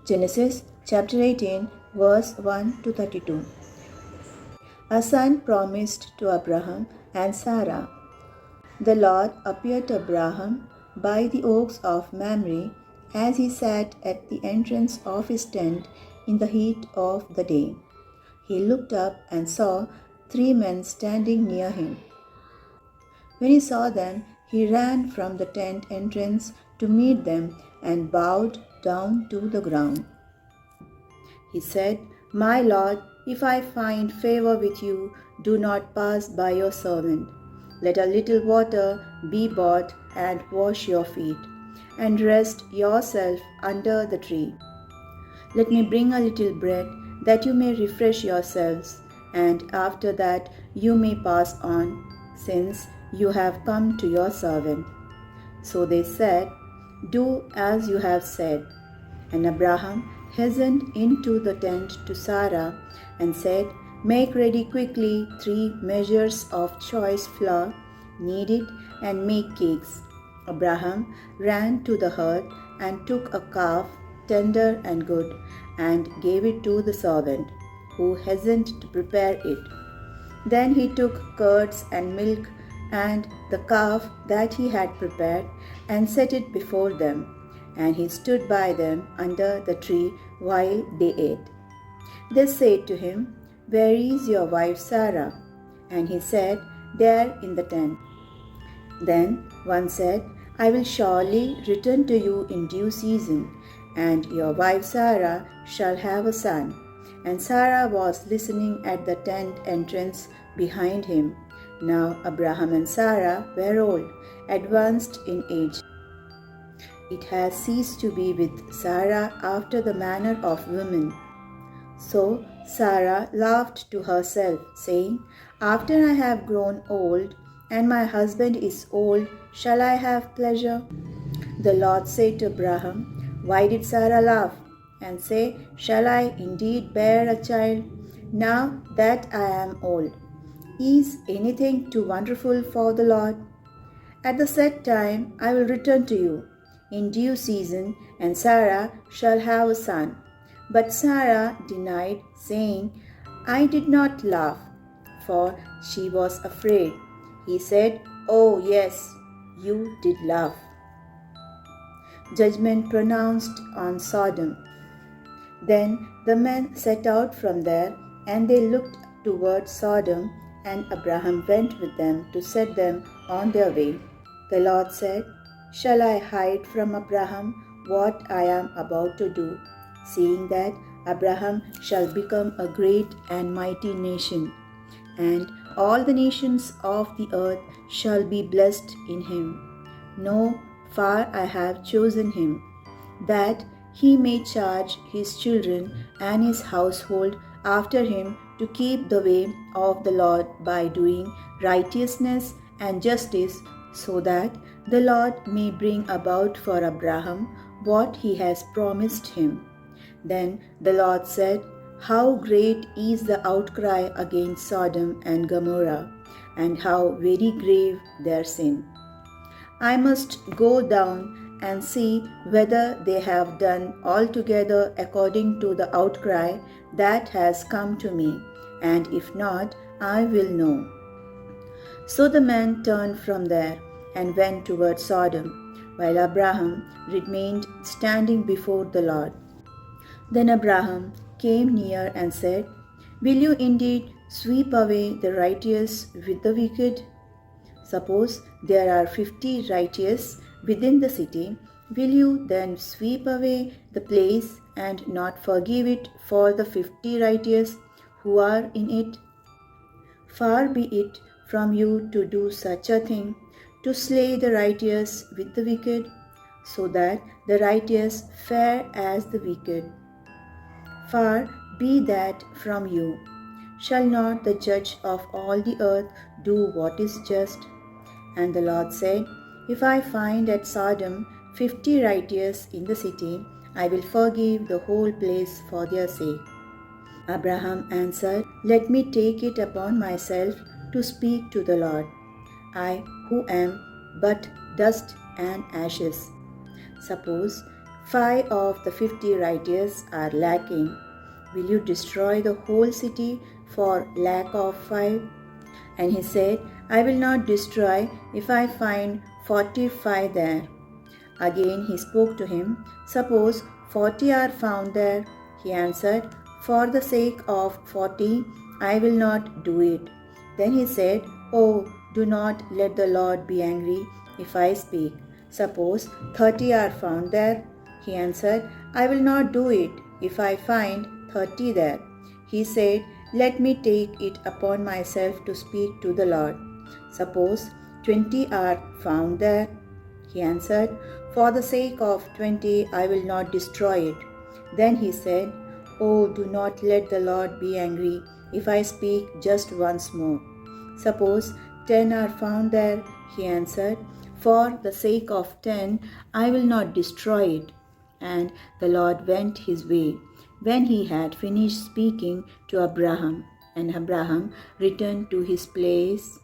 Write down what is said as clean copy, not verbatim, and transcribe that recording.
Genesis chapter 18, verse 1 to 32. A son promised to Abraham and Sarah. The Lord appeared to Abraham by the oaks of Mamre as he sat at the entrance of his tent in the heat of the day. He looked up and saw 3 men standing near him. When he saw them, he ran from the tent entrance to meet them and bowed down to the ground. He said, "My Lord, if I find favor with you, do not pass by your servant. Let a little water be brought and wash your feet, and rest yourself under the tree. Let me bring a little bread, that you may refresh yourselves, and after that you may pass on, since you have come to your servant." So they said, "Do as you have said." And Abraham hastened into the tent to Sarah and said, "Make ready quickly 3 measures of choice flour, knead it, and make cakes." Abraham ran to the herd and took a calf, tender and good, and gave it to the servant, who hastened to prepare it. Then he took curds and milk and the calf that he had prepared, and set it before them, and he stood by them under the tree while they ate. They said to him, "Where is your wife Sarah?" And he said, "There in the tent." Then one said, "I will surely return to you in due season, and your wife Sarah shall have a son." And Sarah was listening at the tent entrance behind him. Now Abraham and Sarah were old, advanced in age. It has ceased to be with Sarah after the manner of women. So Sarah laughed to herself, saying, "After I have grown old, and my husband is old, shall I have pleasure?" The Lord said to Abraham, "Why did Sarah laugh and say, Shall I indeed bear a child, now that I am old? Is anything too wonderful for the Lord? At the set time I will return to you in due season, and Sarah shall have a son." But Sarah denied, saying, "I did not laugh," for she was afraid. He said, "Oh yes, you did laugh." Judgment pronounced on Sodom. Then the men set out from there, and they looked toward Sodom, and Abraham went with them to set them on their way. The Lord said, "Shall I hide from Abraham what I am about to do, seeing that Abraham shall become a great and mighty nation, and all the nations of the earth shall be blessed in him? No, for I have chosen him, that he may charge his children and his household after him to keep the way of the Lord by doing righteousness and justice, so that the Lord may bring about for Abraham what he has promised him." Then the Lord said, "How great is the outcry against Sodom and Gomorrah, and how very grave their sin! I must go down and see whether they have done altogether according to the outcry that has come to me, and if not, I will know." So the men turned from there and went toward Sodom, while Abraham remained standing before the Lord. Then Abraham came near and said, "Will you indeed sweep away the righteous with the wicked? Suppose there are 50 righteous within the city, will you then sweep away the place and not forgive it for the 50 righteous who are in it? Far be it from you to do such a thing, to slay the righteous with the wicked, so that the righteous fare as the wicked. Far be that from you. Shall not the judge of all the earth do what is just?" And the Lord said, "If I find at Sodom 50 righteous in the city, I will forgive the whole place for their sake." Abraham answered, "Let me take it upon myself to speak to the Lord, I who am but dust and ashes. Suppose 5 of the 50 righteous are lacking. Will you destroy the whole city for lack of 5? And he said, I will not destroy if I find 45 there. Again he spoke to him, suppose 40 are found there. He answered, for the sake of 40, I will not do it. Then he said, oh, do not let the Lord be angry if I speak. Suppose 30 are found there. He answered, I will not do it if I find 30 there. He said, let me take it upon myself to speak to the Lord. Suppose 20 are found there. He answered, for the sake of 20, I will not destroy it. Then he said, oh, do not let the Lord be angry if I speak just once more. Suppose 10 are found there. He answered, for the sake of 10, I will not destroy it. And the Lord went his way when he had finished speaking to Abraham. And Abraham returned to his place